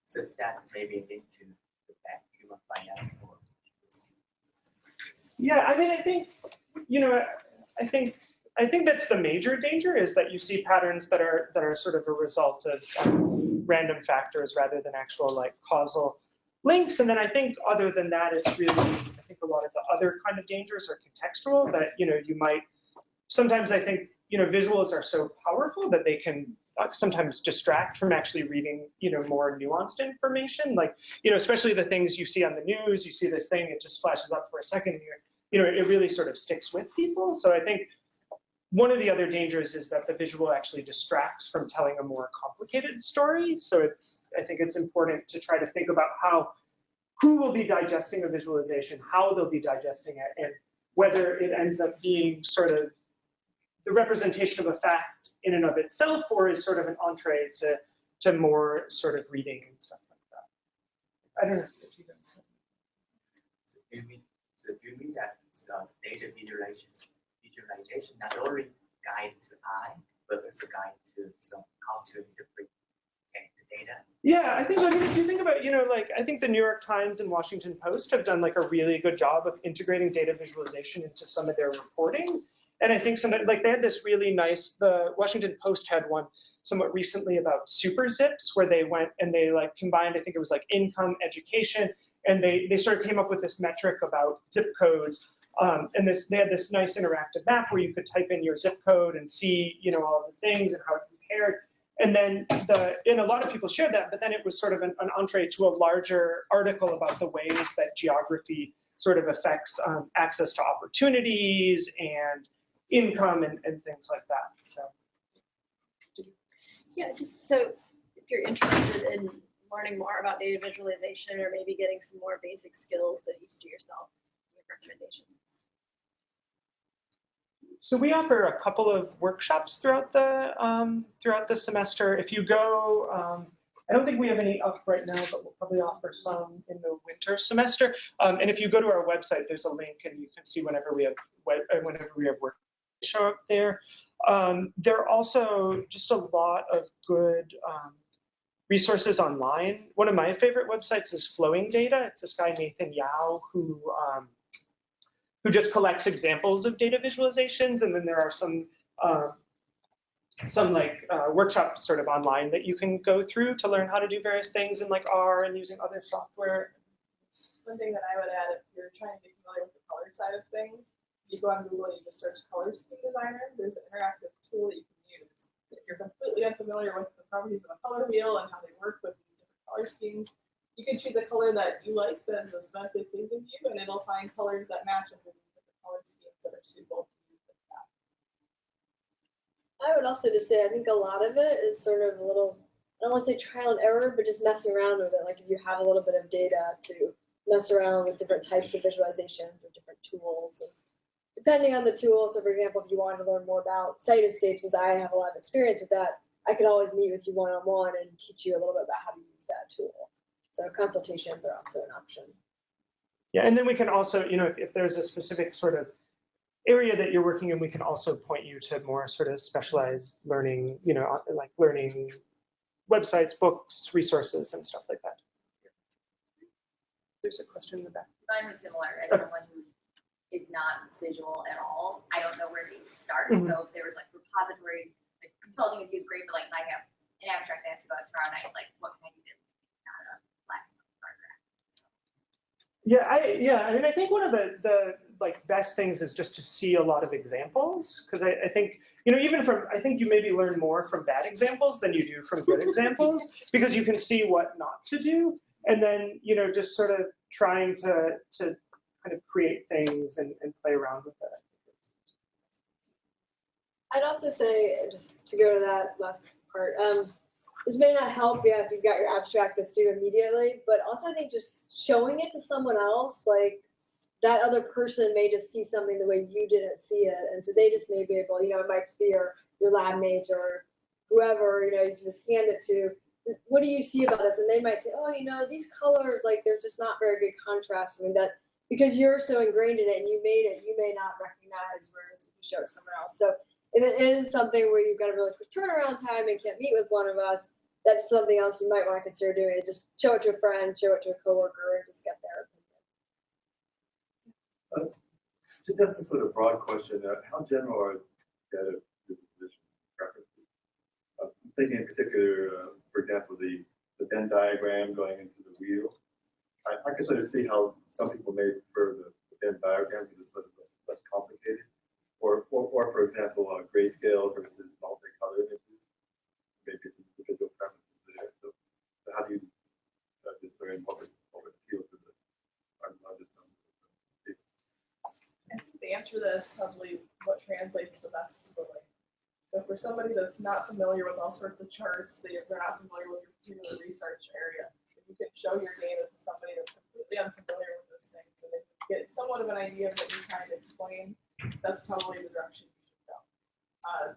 so that maybe linked to the bad human bias or? Yeah, I mean, I think, you know, I think that's the major danger, is that you see patterns that are sort of a result of random factors rather than actual like causal links. And then I think other than that, it's really, I think a lot of the other kind of dangers are contextual, that, you know, you might, sometimes I think, you know, visuals are so powerful that they can sometimes distract from actually reading, you know, more nuanced information. Like, you know, especially the things you see on the news, you see this thing, it just flashes up for a second, you know, it really sort of sticks with people. So I think one of the other dangers is that the visual actually distracts from telling a more complicated story. So I think it's important to try to think about who will be digesting a visualization, how they'll be digesting it, and whether it ends up being sort of the representation of a fact in and of itself, or is sort of an entree to more sort of reading and stuff like that. I don't know if you guys have. So do you mean that data visualization not only guide to eye, but also guide to how to interpret the data? Yeah, I think, I mean, if you think about, you know, like, I think the New York Times and Washington Post have done like a really good job of integrating data visualization into some of their reporting. And I think sometimes, like, they had this really nice, the Washington Post had one somewhat recently about super zips, where they went and they like combined, I think it was like income, education, and they sort of came up with this metric about zip codes. And they had this nice interactive map where you could type in your zip code and see, you know, all the things and how it compared. And then and a lot of people shared that, but then it was sort of an entree to a larger article about the ways that geography sort of affects access to opportunities and income and things like that. So, yeah, just so if you're interested in learning more about data visualization, or maybe getting some more basic skills that you can do yourself, do you have recommendations? So we offer a couple of workshops throughout the semester. If you go, I don't think we have any up right now, but we'll probably offer some in the winter semester. And if you go to our website, there's a link, and you can see whenever we have work show up there. There are also just a lot of good resources online. One of my favorite websites is Flowing Data. It's this guy, Nathan Yao, who just collects examples of data visualizations, and then there are some workshops sort of online that you can go through to learn how to do various things in like R and using other software. One thing that I would add, if you're trying to get familiar with the color side of things, you go on Google and you just search color scheme designer. There's an interactive tool that you can use. If you're completely unfamiliar with the properties of a color wheel and how they work with these different color schemes, you can choose a color that you like that is aesthetically pleasing to you, and it'll find colors that match under these different color schemes that are suitable to use with that. I would also just say, I think a lot of it is sort of a little, I don't want to say trial and error, but just messing around with it. Like if you have a little bit of data, to mess around with different types of visualizations or different tools. And depending on the tool, so for example, if you wanted to learn more about Cytoscape, since I have a lot of experience with that, I could always meet with you one-on-one and teach you a little bit about how to use that tool. So consultations are also an option. Yeah, and then we can also, you know, if there's a specific sort of area that you're working in, we can also point you to more sort of specialized learning, you know, like learning websites, books, resources, and stuff like that. There's a question in the back. Mine was similar. As someone who is not visual at all, I don't know where to start. Mm-hmm. So if there was like repositories, like consulting with you is great, but like I have an abstract I asked about tomorrow night, like what can I do to not a black paragraph? Yeah, I mean, I think one of the like best things is just to see a lot of examples, because I think even from, I think you maybe learn more from bad examples than you do from good examples, because you can see what not to do, and then, just sort of trying to kind of create things and play around with it. I'd also say, just to go to that last part, this may not help you if you've got your abstract that's due immediately, but also I think just showing it to someone else, like that other person may just see something the way you didn't see it, and so they just may be able, it might just be your lab mates or whoever, you can just hand it to, what do you see about this? And they might say, oh, these colors, like they're just not very good contrast. I mean, that because you're so ingrained in it and you made it, you may not recognize, whereas if you show it to someone else. So if it is something where you've got a really quick turnaround time and can't meet with one of us, that's something else you might want to consider doing. Just show it to a friend, show it to a coworker, and just get their opinion. Just a sort of broad question, how general are data visualization preferences? I'm thinking in particular, for example, the Venn diagram going into the wheel. I can sort of see how some people may prefer the Venn diagram because it's sort of less complicated. Or for example, grayscale versus multicolored images. Maybe some individual preferences there. So how do you discern what would appeal to the largest number of people? I think the answer to that is probably what translates the best to the link. So for somebody that's not familiar with all sorts of charts, they're not familiar with your particular research area, if you can show your data to somebody that's completely unfamiliar with those things and they get somewhat of an idea of what you're trying to explain, that's probably the direction you should go.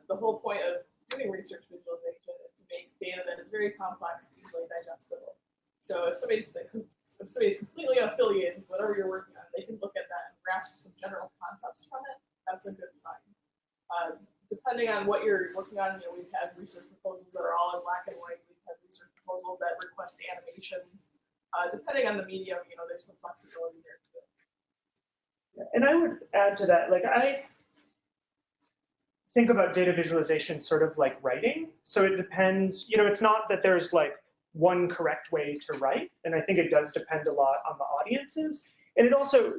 The whole point of doing research visualization is to make data that is very complex, easily digestible. So if somebody's completely unaffiliated with whatever you're working on, they can look at that and grasp some general concepts from it. That's a good sign. Depending on what you're working on, we've had research proposals that are all in black and white. We've had research proposals that request animations. Depending on the medium, there's some flexibility there too. And I would add to that, I think about data visualization sort of like writing. So it depends, it's not that there's one correct way to write. And I think it does depend a lot on the audiences. And it also,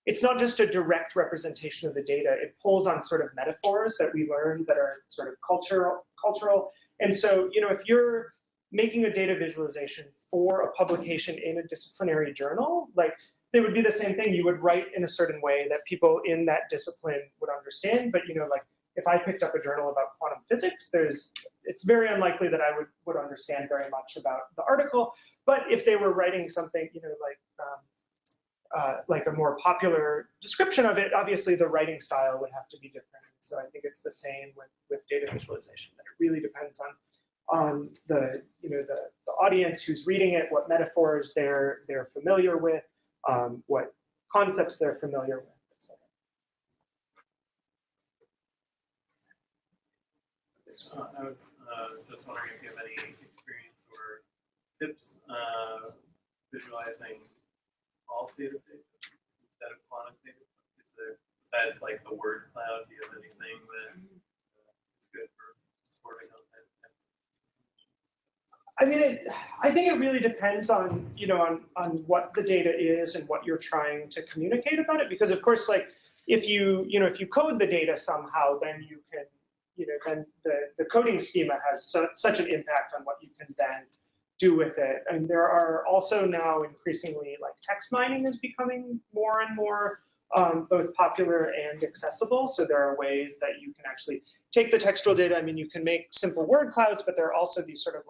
it's not just a direct representation of the data. It pulls on sort of metaphors that we learn that are sort of cultural. And so, if you're making a data visualization for a publication in a disciplinary journal, they would be the same thing. You would write in a certain way that people in that discipline would understand. But, if I picked up a journal about quantum physics, it's very unlikely that I would understand very much about the article. But if they were writing something, like a more popular description of it, obviously the writing style would have to be different. So I think it's the same with data visualization, that it really depends on the audience who's reading it, what metaphors they're familiar with, what concepts they're familiar with, etc. I was just wondering if you have any experience or tips visualizing qualitative data instead of quantitative. Besides the word cloud, do you have anything that is good for sorting out that? I mean, I think it really depends on on what the data is and what you're trying to communicate about it. Because of course, if you code the data somehow, then you can then the coding schema has such an impact on what you can then do with it. And there are also now increasingly text mining is becoming more and more both popular and accessible. So there are ways that you can actually take the textual data. I mean, you can make simple word clouds, but there are also these sort of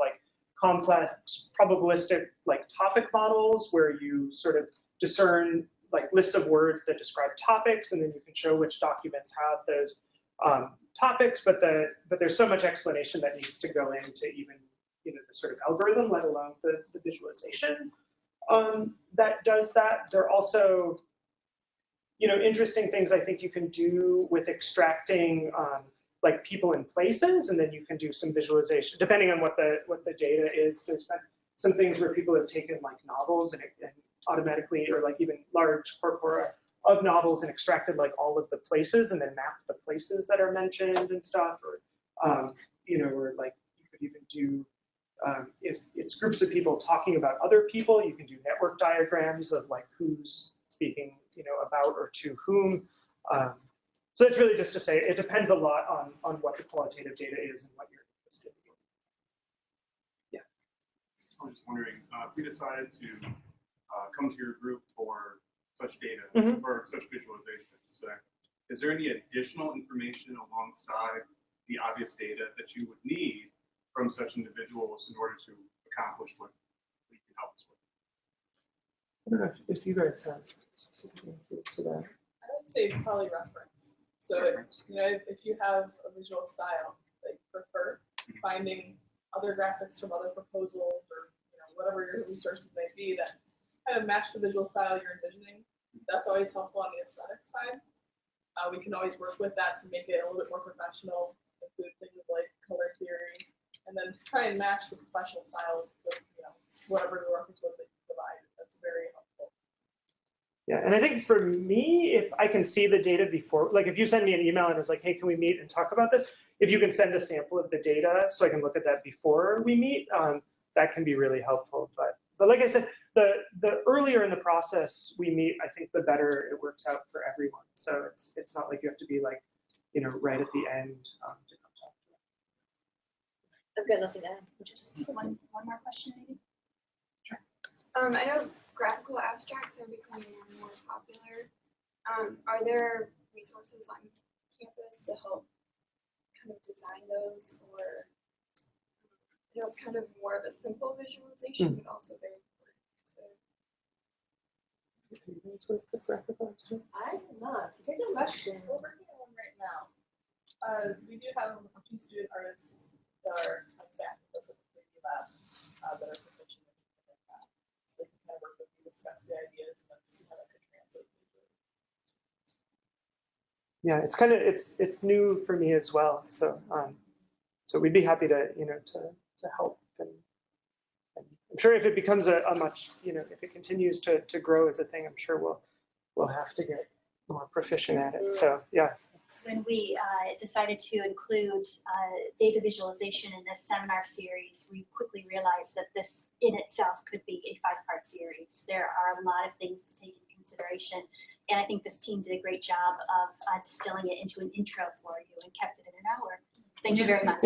complex probabilistic topic models where you sort of discern lists of words that describe topics, and then you can show which documents have those topics. But there's so much explanation that needs to go into even the sort of algorithm, let alone the visualization that does that. There are also interesting things I think you can do with extracting people in places, and then you can do some visualization depending on what the data is. There's been some things where people have taken novels and automatically, or even large corpora of novels, and extracted all of the places and then mapped the places that are mentioned and stuff. Or or you could even do if it's groups of people talking about other people, you can do network diagrams of who's speaking about or to whom. So that's really just to say it depends a lot on what the qualitative data is and what you're interested in. Yeah. I was just wondering, if we decided to come to your group for such data, or such visualizations, is there any additional information alongside the obvious data that you would need from such individuals in order to accomplish what we can help us with? I don't know if you guys have specific answers to that. I would say probably reference. So, if you have a visual style that you prefer, finding other graphics from other proposals or whatever your resources may be that kind of match the visual style you're envisioning, that's always helpful on the aesthetic side. We can always work with that to make it a little bit more professional, include things like color theory, and then try and match the professional style with whatever the reference was that you provide. That's very helpful. Yeah, and I think for me, if I can see the data before, like if you send me an email and it's like, hey, can we meet and talk about this? If you can send a sample of the data so I can look at that before we meet, that can be really helpful. But like I said, the earlier in the process we meet, I think the better it works out for everyone. So it's not like you have to be like, right at the end to come talk to us. I've got nothing to add. Just one more question, maybe. Sure. I know graphical abstracts are becoming more and more popular. Are there resources on campus to help kind of design those, or it's kind of more of a simple visualization, but also very important. So. I am not. It's a good question. We're working on one right now. We do have a few student artists that are on staff with us at the 3D lab that are proficient in something like that. So they can kind of work with you, discuss the ideas, and then see how that could translate. Yeah, it's kind of it's new for me as well. So so we'd be happy to to help. And I'm sure if it becomes a much if it continues to grow as a thing, I'm sure we'll have to get more proficient at it. So yeah. When we decided to include data visualization in this seminar series, we quickly realized that this in itself could be a 5-part series. There are a lot of things to take into consideration, and I think this team did a great job of distilling it into an intro for you and kept it in an hour. Thank you very much.